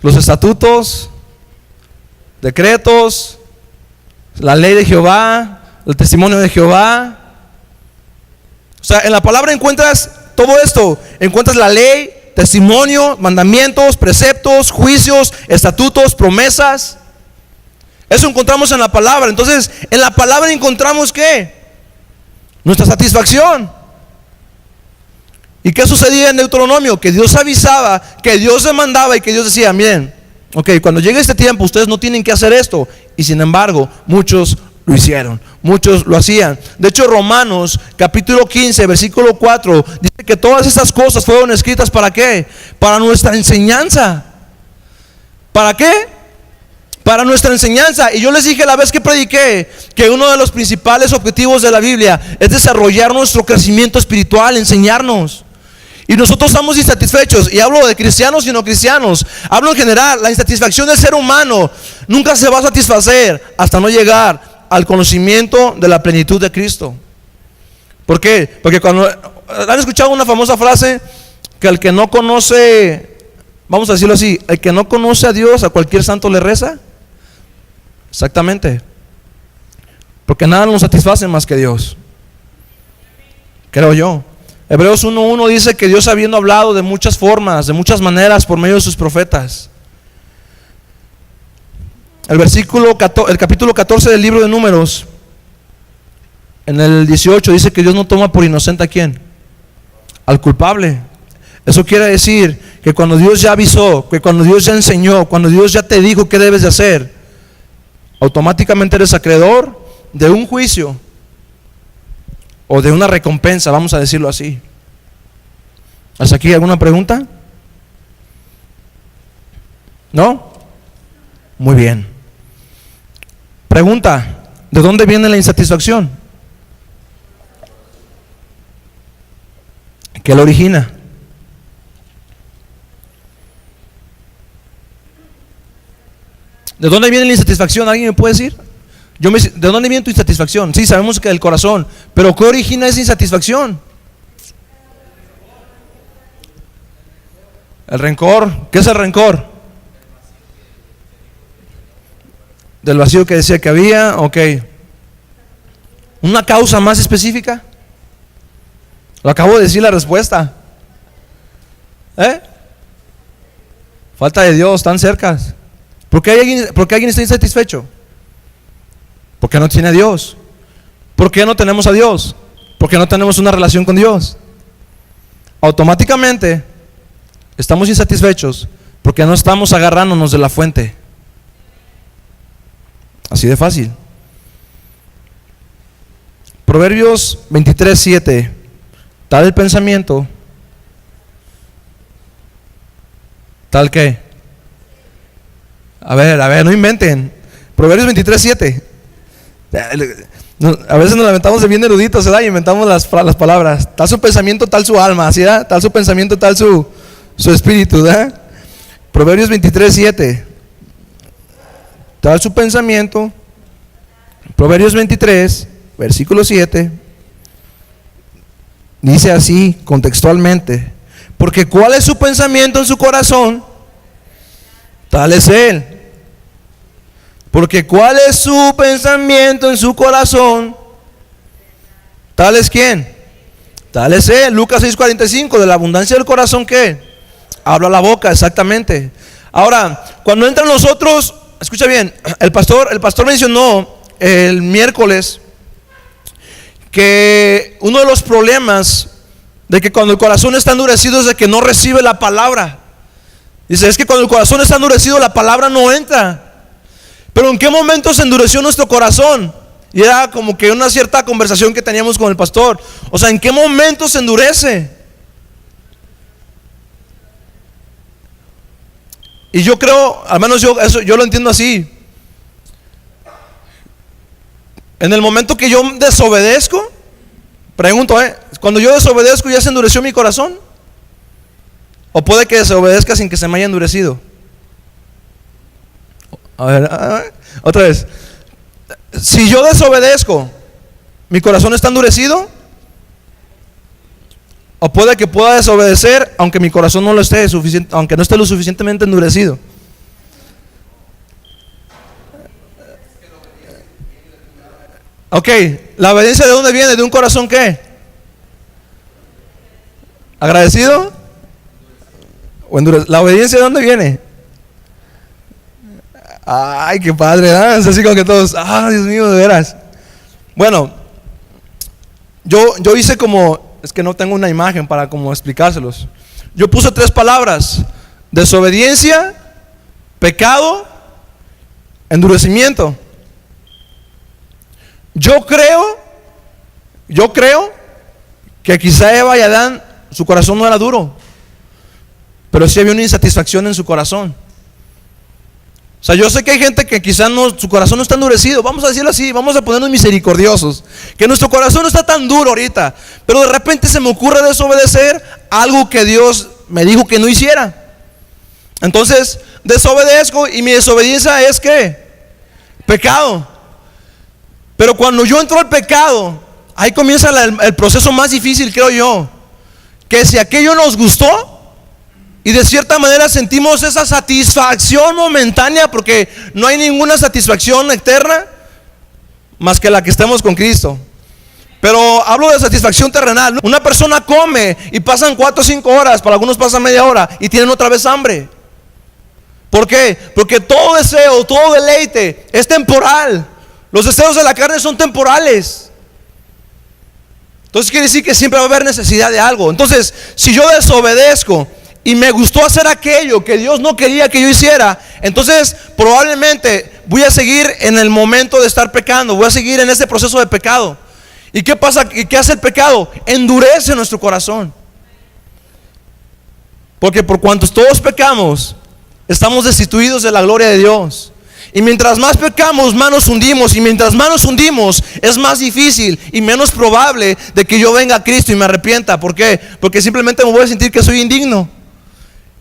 los estatutos, decretos, la ley de Jehová, el testimonio de Jehová. O sea, en la palabra encuentras todo esto. Encuentras la ley, testimonio, mandamientos, preceptos, juicios, estatutos, promesas. Eso encontramos en la palabra. Entonces, en la palabra encontramos ¿qué? Nuestra satisfacción. ¿Y qué sucedía en Deuteronomio? Que Dios avisaba, que Dios demandaba y que Dios decía, miren, ok, cuando llegue este tiempo ustedes no tienen que hacer esto. Y sin embargo, muchos lo hicieron, muchos lo hacían. De hecho, Romanos capítulo 15, versículo 4, dice que todas estas cosas fueron escritas ¿para qué? Para nuestra enseñanza. ¿Para qué? Para nuestra enseñanza. Y yo les dije la vez que prediqué que uno de los principales objetivos de la Biblia es desarrollar nuestro crecimiento espiritual, enseñarnos. Y nosotros estamos insatisfechos, y hablo de cristianos y no cristianos, hablo en general. La insatisfacción del ser humano nunca se va a satisfacer hasta no llegar al conocimiento de la plenitud de Cristo. ¿Por qué? Porque cuando han escuchado una famosa frase, que el que no conoce, vamos a decirlo así, el que no conoce a Dios, a cualquier santo le reza. Exactamente. Porque nada nos satisface más que Dios, creo yo. Hebreos 1:1 dice que Dios, habiendo hablado de muchas formas, de muchas maneras por medio de sus profetas. El capítulo 14 del libro de Números, en el 18, dice que Dios no toma por inocente ¿a quién? Al culpable. Eso quiere decir que cuando Dios ya avisó, que cuando Dios ya enseñó, cuando Dios ya te dijo qué debes de hacer, automáticamente eres acreedor de un juicio o de una recompensa, vamos a decirlo así. ¿Hasta aquí alguna pregunta? ¿No? Muy bien. Pregunta: ¿de dónde viene la insatisfacción? ¿Qué la origina? ¿De dónde viene la insatisfacción? ¿Alguien me puede decir? ¿De dónde viene tu insatisfacción? Sí, sabemos que del corazón, pero ¿qué origina esa insatisfacción? El rencor. ¿Qué es el rencor? Del vacío que decía que había. Ok. ¿Una causa más específica? Lo acabo de decir la respuesta. Falta de Dios, tan cerca. ¿Por qué alguien está insatisfecho? Porque no tiene a Dios. ¿Por qué no tenemos a Dios? Porque no tenemos una relación con Dios. Automáticamente estamos insatisfechos porque no estamos agarrándonos de la fuente. Así de fácil. Proverbios 23:7. Tal el pensamiento, tal que. A ver, no inventen. Proverbios 23:7. A veces nos lamentamos de bien eruditos, ¿verdad? Y inventamos las palabras. Tal su pensamiento, tal su alma, ¿así, verdad? Tal su pensamiento, tal su espíritu, ¿verdad? Proverbios 23:7. Tal su pensamiento. Proverbios 23, versículo 7. Dice así, contextualmente: porque cuál es su pensamiento en su corazón, tal es él. Porque cuál es su pensamiento en su corazón, tal es quién, tal es él. Lucas 6:45, de la abundancia del corazón, ¿qué? Habla la boca, exactamente. Ahora, cuando entran nosotros, escucha bien, el pastor mencionó el miércoles que uno de los problemas de que cuando el corazón está endurecido es de que no recibe la palabra. Dice, es que cuando el corazón está endurecido la palabra no entra. Pero ¿en qué momento se endureció nuestro corazón? Y era como que una cierta conversación que teníamos con el pastor. O sea, ¿en qué momento se endurece? Y yo creo, al menos yo lo entiendo así. En el momento que yo desobedezco, pregunto, cuando yo desobedezco, ¿ya se endureció mi corazón? ¿O puede que desobedezca sin que se me haya endurecido? A ver, otra vez. Si yo desobedezco, ¿mi corazón está endurecido? ¿O puede que pueda desobedecer aunque mi corazón no lo esté aunque no esté lo suficientemente endurecido? Ok, ¿la obediencia de dónde viene? ¿De un corazón qué? ¿Agradecido? ¿O endurecido? ¿La obediencia de dónde viene? Ay, qué padre, ¿eh? Es así como que todos, Dios mío, de veras. Bueno, yo hice como, es que no tengo una imagen para como explicárselos. Yo puse 3 palabras: desobediencia, pecado, endurecimiento. Yo creo que quizá Eva y Adán, su corazón no era duro, pero sí había una insatisfacción en su corazón. O sea, yo sé que hay gente que quizás su corazón no está endurecido, vamos a decirlo así, vamos a ponernos misericordiosos, que nuestro corazón no está tan duro ahorita, pero de repente se me ocurre desobedecer algo que Dios me dijo que no hiciera. Entonces desobedezco y mi desobediencia es ¿qué? Pecado. Pero cuando yo entro al pecado, ahí comienza el proceso más difícil, creo yo, que si aquello nos gustó y de cierta manera sentimos esa satisfacción momentánea, porque no hay ninguna satisfacción eterna más que la que estemos con Cristo. Pero hablo de satisfacción terrenal. Una persona come y pasan 4 o 5 horas, para algunos pasan media hora y tienen otra vez hambre. ¿Por qué? Porque todo deseo, todo deleite es temporal. Los deseos de la carne son temporales. Entonces quiere decir que siempre va a haber necesidad de algo. Entonces, si yo desobedezco y me gustó hacer aquello que Dios no quería que yo hiciera, entonces probablemente voy a seguir en el momento de estar pecando, voy a seguir en ese proceso de pecado. ¿Y qué pasa? ¿Qué hace el pecado? Endurece nuestro corazón. Porque por cuantos todos pecamos, estamos destituidos de la gloria de Dios. Y mientras más pecamos, más nos hundimos. Y mientras más nos hundimos, es más difícil y menos probable de que yo venga a Cristo y me arrepienta. ¿Por qué? Porque simplemente me voy a sentir que soy indigno.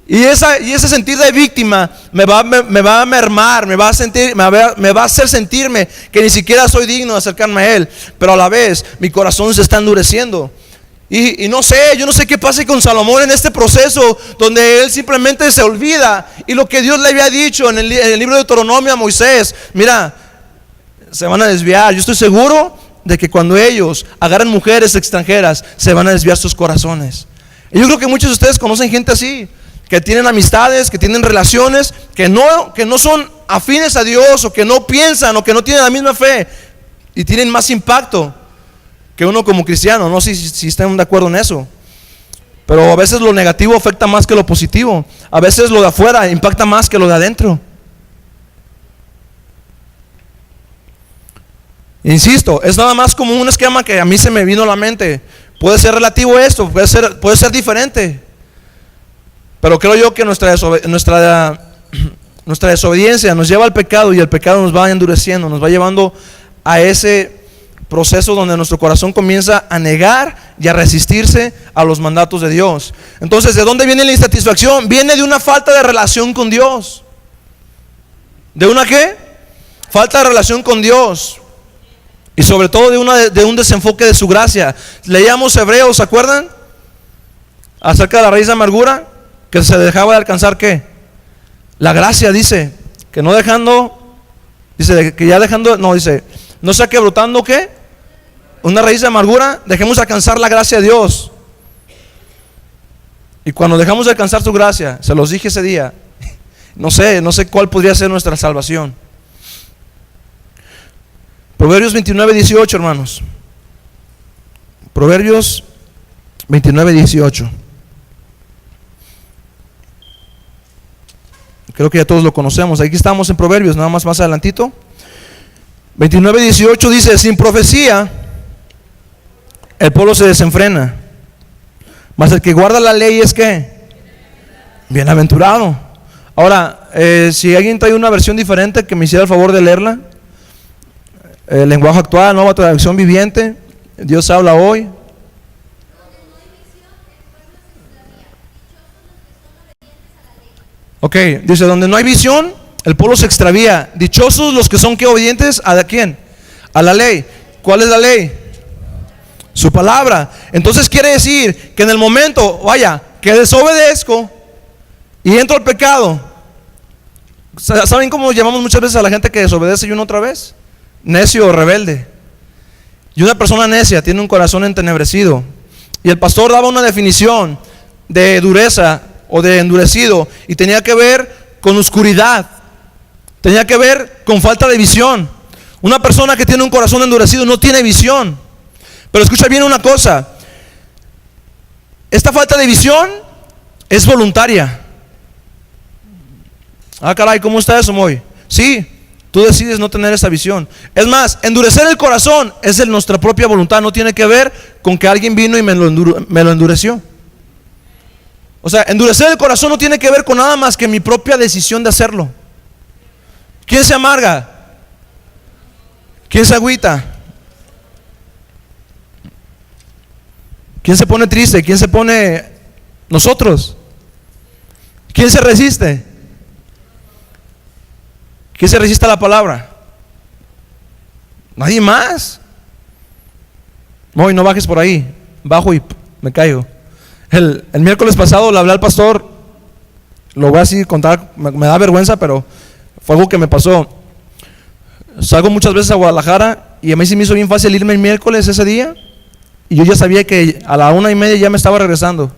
Y ese sentir de víctima me va a mermar, me va a hacer sentirme que ni siquiera soy digno de acercarme a Él. Pero a la vez mi corazón se está endureciendo. Y no sé, yo no sé qué pasa con Salomón en este proceso donde él simplemente se olvida. Y lo que Dios le había dicho en el libro de Deuteronomio a Moisés, mira, se van a desviar. Yo estoy seguro de que cuando ellos agarran mujeres extranjeras, se van a desviar sus corazones. Y yo creo que muchos de ustedes conocen gente así, que tienen amistades, que tienen relaciones, que no son afines a Dios, o que no piensan, o que no tienen la misma fe, y tienen más impacto que uno como cristiano. No sé si están de acuerdo en eso, pero a veces lo negativo afecta más que lo positivo. A veces lo de afuera impacta más que lo de adentro. Insisto, es nada más como un esquema que a mí se me vino a la mente. Puede ser relativo a esto, puede ser diferente, pero creo yo que nuestra desobediencia nos lleva al pecado, y el pecado nos va endureciendo, nos va llevando a ese proceso donde nuestro corazón comienza a negar y a resistirse a los mandatos de Dios. Entonces, ¿de dónde viene la insatisfacción? Viene de una falta de relación con Dios. ¿De una qué? Falta de relación con Dios. Y sobre todo de un desenfoque de su gracia. Leíamos Hebreos, ¿se acuerdan? Acerca de la raíz de amargura, que se dejaba de alcanzar ¿qué? La gracia, dice, que no dejando, dice, que ya dejando, no, dice, no sea que brotando ¿qué? Una raíz de amargura, dejemos alcanzar la gracia de Dios. Y cuando dejamos de alcanzar su gracia, se los dije ese día, no sé cuál podría ser nuestra salvación. Proverbios 29:18, hermanos. Proverbios 29:18. Creo que ya todos lo conocemos. Aquí estamos en Proverbios, nada más adelantito. 29:18 dice: sin profecía el pueblo se desenfrena, mas el que guarda la ley es ¿qué? Bienaventurado. Ahora, si alguien trae una versión diferente, que me hiciera el favor de leerla. lenguaje actual, nueva traducción viviente. Dios habla hoy. Ok, dice, donde no hay visión, el pueblo se extravía. Dichosos los que son que obedientes a quién, a la ley. ¿Cuál es la ley? Su palabra. Entonces quiere decir que en el momento, vaya, que desobedezco y entro al pecado. ¿Saben cómo llamamos muchas veces a la gente que desobedece y una otra vez? Necio o rebelde. Y una persona necia tiene un corazón entenebrecido. Y el pastor daba una definición de dureza o de endurecido, y tenía que ver con oscuridad, tenía que ver con falta de visión. Una persona que tiene un corazón endurecido no tiene visión. Pero escucha bien una cosa, esta falta de visión es voluntaria. Ah, caray, ¿cómo está eso, Moy? Sí, tú decides no tener esa visión. Es más, endurecer el corazón es de nuestra propia voluntad, no tiene que ver con que alguien vino y me lo endureció. O sea, endurecer el corazón no tiene que ver con nada más que mi propia decisión de hacerlo. ¿Quién se amarga? ¿Quién se agüita? ¿Quién se pone triste? ¿Quién se pone? Nosotros. ¿Quién se resiste? ¿Quién se resiste a la palabra? Nadie más. No, y no bajes por ahí. Bajo y me caigo. El miércoles pasado le hablé al pastor. Lo voy a así contar, me da vergüenza, pero fue algo que me pasó. Salgo muchas veces a Guadalajara y a mí se me hizo bien fácil irme el miércoles ese día, y yo ya sabía que a la 1:30 ya me estaba regresando.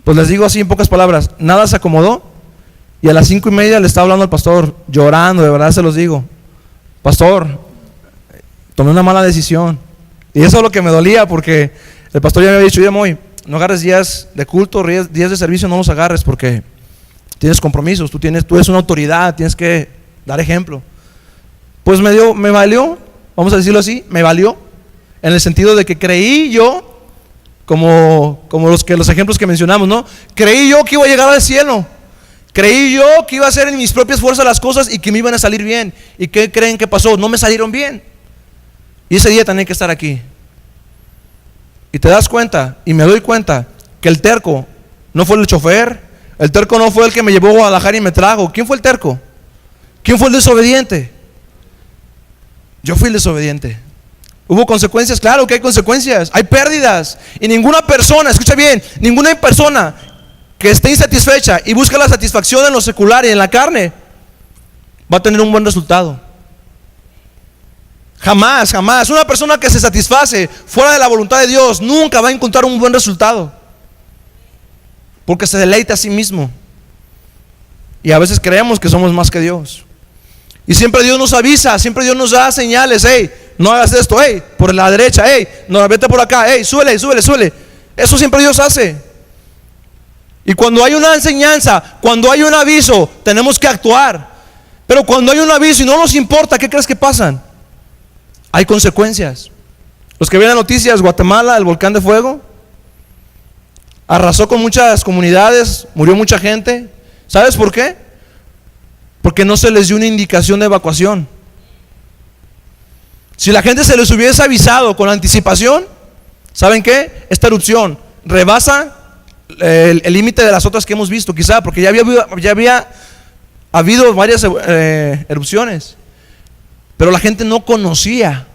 Pues les digo así en pocas palabras, nada se acomodó, y a las 5:30 le estaba hablando al pastor, llorando, de verdad se los digo: pastor, tomé una mala decisión. Y eso es lo que me dolía, porque el pastor ya me había dicho: oye, Moy, no agarres días de culto, días de servicio, no los agarres, porque tienes compromisos, tú eres una autoridad, tienes que dar ejemplo. Pues me valió, vamos a decirlo así, me valió, en el sentido de que creí yo, como los ejemplos que mencionamos, ¿no? Creí yo que iba a llegar al cielo, creí yo que iba a hacer en mis propias fuerzas las cosas y que me iban a salir bien. ¿Y qué creen que pasó? No me salieron bien, y ese día tenía que estar aquí. Y te das cuenta, y me doy cuenta, que el terco no fue el chofer, el terco no fue el que me llevó a Guadalajara y me trajo. ¿Quién fue el terco? ¿Quién fue el desobediente? Yo fui el desobediente. ¿Hubo consecuencias? Claro que hay consecuencias, hay pérdidas. Y ninguna persona, escucha bien, ninguna persona que esté insatisfecha y busca la satisfacción en lo secular y en la carne va a tener un buen resultado. Jamás, jamás. Una persona que se satisface fuera de la voluntad de Dios nunca va a encontrar un buen resultado, porque se deleita a sí mismo. Y a veces creemos que somos más que Dios. Y siempre Dios nos avisa, siempre Dios nos da señales: hey, no hagas esto, hey, por la derecha, hey, no, vete por acá, hey, súbele. Eso siempre Dios hace. Y cuando hay una enseñanza, cuando hay un aviso, tenemos que actuar. Pero cuando hay un aviso y no nos importa, ¿qué crees que pasan? Hay consecuencias. Los que ven las noticias, Guatemala, el volcán de fuego, arrasó con muchas comunidades, murió mucha gente. ¿Sabes por qué? Porque no se les dio una indicación de evacuación. Si la gente se les hubiese avisado con anticipación, ¿saben qué? Esta erupción rebasa el límite de las otras que hemos visto, quizá, porque ya había habido varias erupciones. Pero la gente no conocía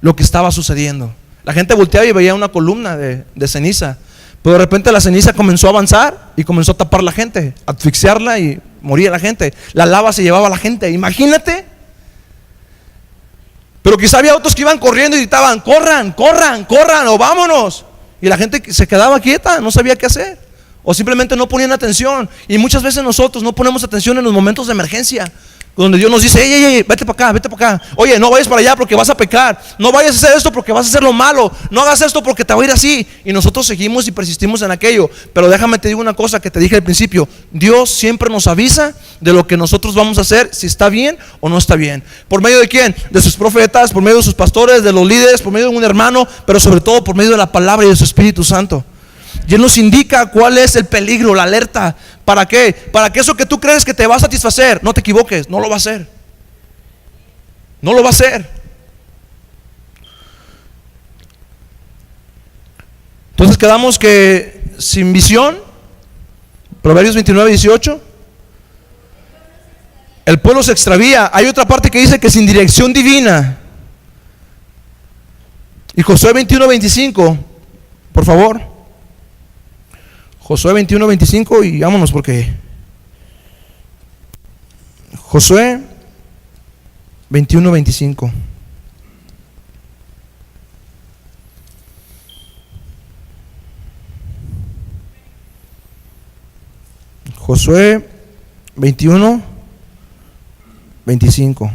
lo que estaba sucediendo. La gente volteaba y veía una columna de ceniza, pero de repente la ceniza comenzó a avanzar y comenzó a tapar la gente, a asfixiarla, y moría la gente. La lava se llevaba a la gente, imagínate. Pero quizá había otros que iban corriendo y gritaban: corran, o vámonos. Y la gente se quedaba quieta, no sabía qué hacer, o simplemente no ponían atención. Y muchas veces nosotros no ponemos atención en los momentos de emergencia, donde Dios nos dice: hey, vete para acá. Oye, no vayas para allá porque vas a pecar. No vayas a hacer esto porque vas a hacer lo malo. No hagas esto porque te va a ir así. Y nosotros seguimos y persistimos en aquello. Pero déjame te digo una cosa que te dije al principio: Dios siempre nos avisa de lo que nosotros vamos a hacer, si está bien o no está bien. ¿Por medio de quién? De sus profetas, por medio de sus pastores, de los líderes, por medio de un hermano, pero sobre todo por medio de la palabra y de su Espíritu Santo. Y Él nos indica cuál es el peligro, la alerta. ¿Para qué? Para que eso que tú crees que te va a satisfacer, no te equivoques, no lo va a hacer. No lo va a hacer. Entonces quedamos que sin visión, Proverbios 29:18, el pueblo se extravía. Hay otra parte que dice que sin dirección divina. Y Josué 21:25, por favor. Josué 21:25 y vámonos porque Josué 21:25. Josué 21:25.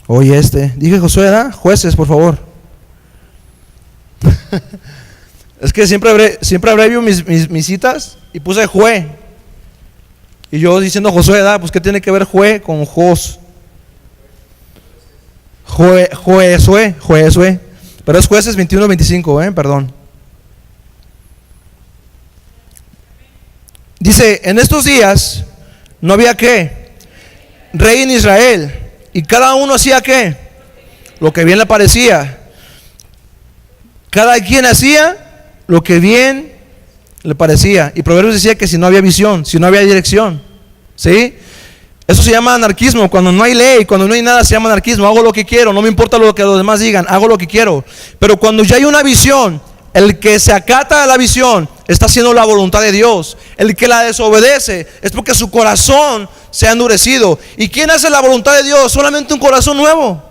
Oye, dije Josué, ¿verdad? Jueces, por favor. Es que siempre abrevio mis citas y puse Jue. Y yo diciendo Josué, ¿verdad? Pues ¿qué tiene que ver Jue con Jos? Josué. Pero es Jueces 21:25, perdón. Dice, en estos días no había ¿qué? Rey en Israel. Y cada uno hacía ¿qué? Lo que bien le parecía. Cada quien hacía lo que bien le parecía. Y Proverbios decía que si no había visión, si no había dirección, ¿sí? Eso se llama anarquismo. Cuando no hay ley, cuando no hay nada, se llama anarquismo. Hago lo que quiero, no me importa lo que los demás digan, hago lo que quiero. Pero cuando ya hay una visión, el que se acata a la visión está haciendo la voluntad de Dios. El que la desobedece es porque su corazón se ha endurecido. ¿Y quién hace la voluntad de Dios? Solamente un corazón nuevo.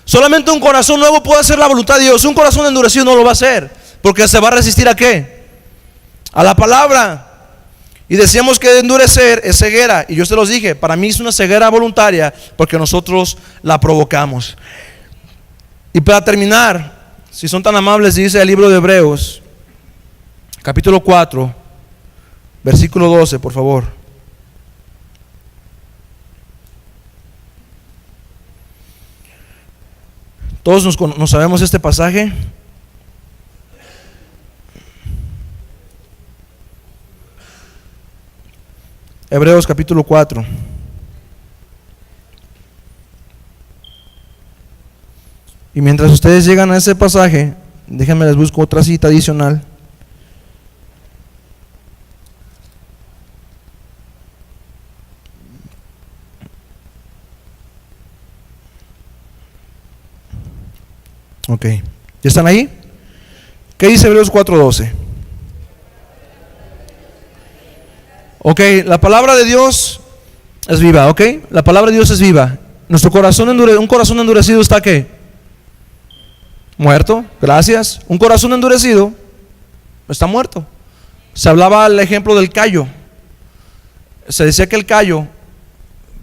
Solamente un corazón nuevo puede hacer la voluntad de Dios. Un corazón endurecido no lo va a hacer, porque se va a resistir ¿a qué? A la palabra. Y decíamos que endurecer es ceguera. Y yo se los dije, para mí es una ceguera voluntaria, porque nosotros la provocamos. Y para terminar, si son tan amables, dice el libro de Hebreos, capítulo 4, versículo 12, por favor. Todos nos sabemos este pasaje. Hebreos capítulo 4. Y mientras ustedes llegan a ese pasaje, déjenme les busco otra cita adicional. Ok, ¿ya están ahí? ¿Qué dice Hebreos 4:12? Ok, la palabra de Dios es viva, ok. La palabra de Dios es viva. Nuestro corazón un corazón endurecido está ¿qué? Muerto, gracias. Un corazón endurecido está muerto. Se hablaba el ejemplo del callo. Se decía que el callo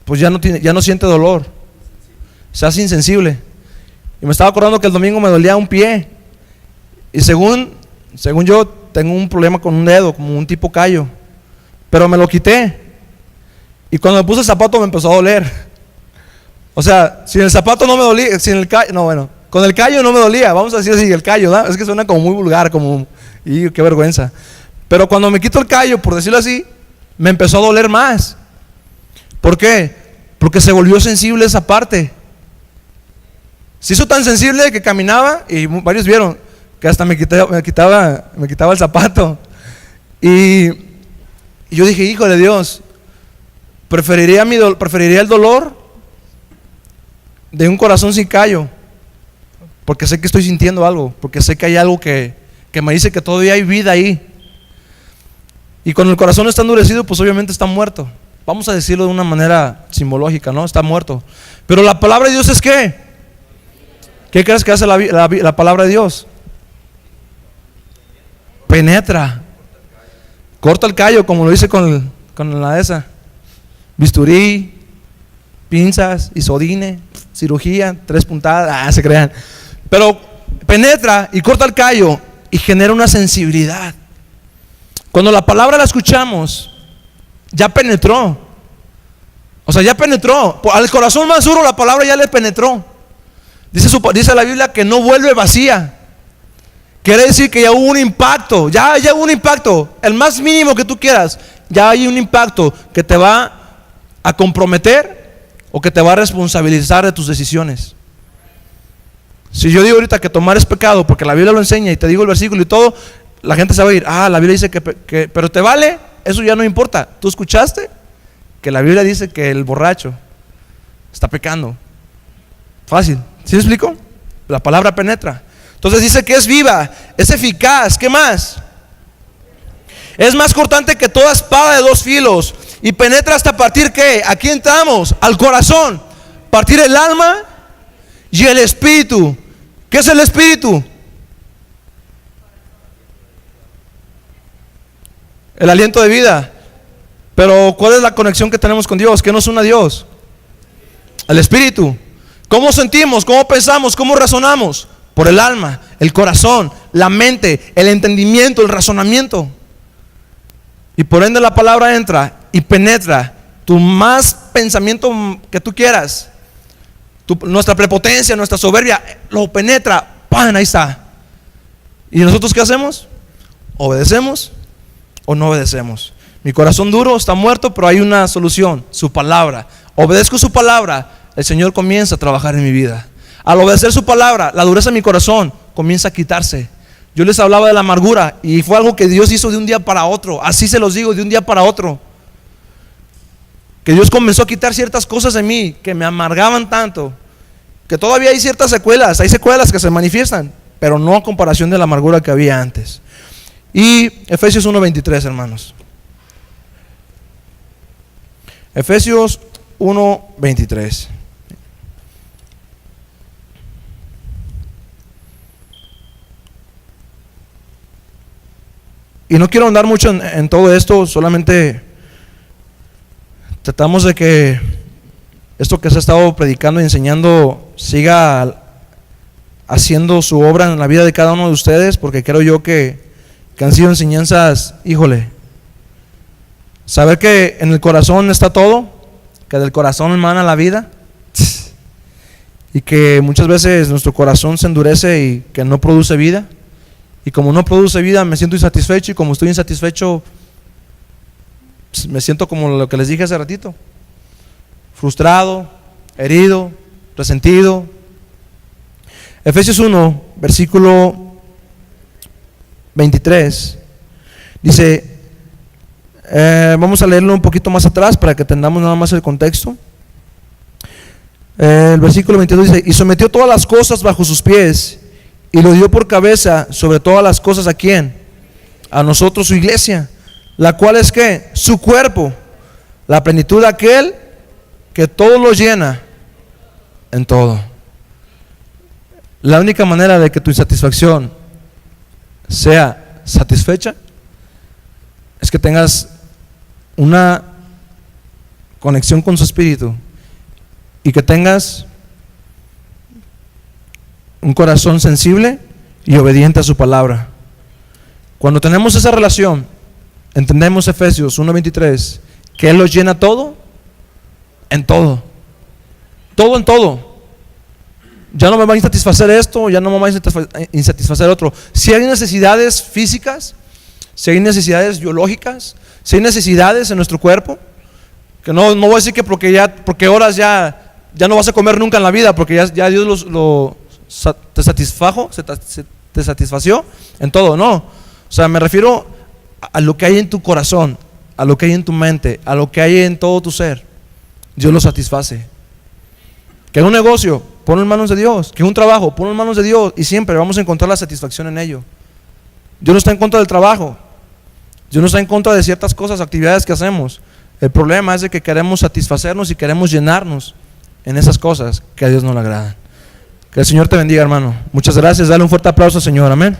pues ya no siente dolor, se hace insensible. Y me estaba acordando que el domingo me dolía un pie. Y según yo tengo un problema con un dedo, como un tipo callo. Pero me lo quité. Y cuando me puse el zapato me empezó a doler. O sea, sin el zapato no me dolía, con el callo no me dolía. Vamos a decir así, el callo, ¿no? Es que suena como muy vulgar, y qué vergüenza. Pero cuando me quito el callo, por decirlo así, me empezó a doler más. ¿Por qué? Porque se volvió sensible esa parte. Se hizo tan sensible que caminaba, y varios vieron que hasta me quitaba el zapato. Y yo dije, hijo de Dios, preferiría el dolor de un corazón sin callo, porque sé que estoy sintiendo algo, porque sé que hay algo que me dice que todavía hay vida ahí. Y cuando el corazón está endurecido, pues obviamente está muerto. Vamos a decirlo de una manera simbológica, ¿no? Está muerto. Pero la palabra de Dios es ¿qué? ¿Qué crees que hace la palabra de Dios? Penetra, corta el callo, como lo dice con la esa. Bisturí, pinzas, isodine, cirugía, 3 puntadas, se crean. Pero penetra y corta el callo y genera una sensibilidad. Cuando la palabra la escuchamos, ya penetró. O sea, ya penetró. Al corazón más duro la palabra ya le penetró. Dice la Biblia que no vuelve vacía, quiere decir que ya hubo un impacto, ya hubo un impacto, el más mínimo que tú quieras, ya hay un impacto que te va a comprometer o que te va a responsabilizar de tus decisiones. Si yo digo ahorita que tomar es pecado porque la Biblia lo enseña y te digo el versículo y todo, la gente se va a ir, la Biblia dice que pero te vale, eso ya no importa. ¿Tú escuchaste? Que la Biblia dice que el borracho está pecando. Fácil, ¿sí me explico? La palabra penetra. Entonces dice que es viva, es eficaz, ¿qué más? Es más cortante que toda espada de dos filos y penetra hasta partir, ¿qué? Aquí entramos, al corazón, partir el alma y el espíritu. ¿Qué es el espíritu? El aliento de vida. Pero ¿cuál es la conexión que tenemos con Dios? ¿Qué nos une a Dios? El espíritu. ¿Cómo sentimos? ¿Cómo pensamos? ¿Cómo razonamos? Por el alma, el corazón, la mente, el entendimiento, el razonamiento. Y por ende la palabra entra y penetra tu más pensamiento que tú quieras. Nuestra prepotencia, nuestra soberbia, lo penetra, ¡pam! Ahí está. ¿Y nosotros qué hacemos? ¿Obedecemos o no obedecemos? Mi corazón duro está muerto, pero hay una solución, su palabra. Obedezco su palabra, el Señor comienza a trabajar en mi vida. Al obedecer su palabra, la dureza de mi corazón comienza a quitarse. Yo les hablaba de la amargura y fue algo que Dios hizo de un día para otro. Así se los digo, de un día para otro. Que Dios comenzó a quitar ciertas cosas en mí que me amargaban tanto, que todavía hay ciertas secuelas, hay secuelas que se manifiestan, pero no a comparación de la amargura que había antes. Y Efesios 1:23, hermanos. Efesios 1:23. Y no quiero andar mucho en todo esto, solamente tratamos de que esto que se ha estado predicando y enseñando siga haciendo su obra en la vida de cada uno de ustedes, porque creo yo que han sido enseñanzas, híjole, saber que en el corazón está todo, que del corazón emana la vida, y que muchas veces nuestro corazón se endurece y que no produce vida. Y como no produce vida, me siento insatisfecho, y como estoy insatisfecho, me siento como lo que les dije hace ratito, frustrado, herido, resentido. Efesios 1, versículo 23, dice, vamos a leerlo un poquito más atrás para que entendamos nada más el contexto. El versículo 22 dice, y sometió todas las cosas bajo sus pies, y lo dio por cabeza sobre todas las cosas. ¿A quién? A nosotros, su iglesia, la cual es ¿qué? Su cuerpo, la plenitud de aquel que todo lo llena en todo. La única manera de que tu insatisfacción sea satisfecha es que tengas una conexión con su espíritu y que tengas un corazón sensible y obediente a su palabra. Cuando tenemos esa relación, entendemos Efesios 1:23, que Él los llena todo, en todo. Todo en todo. Ya no me va a insatisfacer esto, ya no me va a insatisfacer otro. Si hay necesidades físicas, si hay necesidades biológicas, si hay necesidades en nuestro cuerpo, que no voy a decir que porque horas ya no vas a comer nunca en la vida, porque ya Dios te te satisfació en todo, no. O sea, me refiero a lo que hay en tu corazón, a lo que hay en tu mente, a lo que hay en todo tu ser. Dios lo satisface. Que un negocio, ponlo en manos de Dios. Que un trabajo, ponlo en manos de Dios, y siempre vamos a encontrar la satisfacción en ello. Dios no está en contra del trabajo, Dios no está en contra de ciertas cosas, actividades que hacemos. El problema es de que queremos satisfacernos y queremos llenarnos en esas cosas que a Dios no le agradan. Que el Señor te bendiga, hermano. Muchas gracias. Dale un fuerte aplauso al Señor. Amén.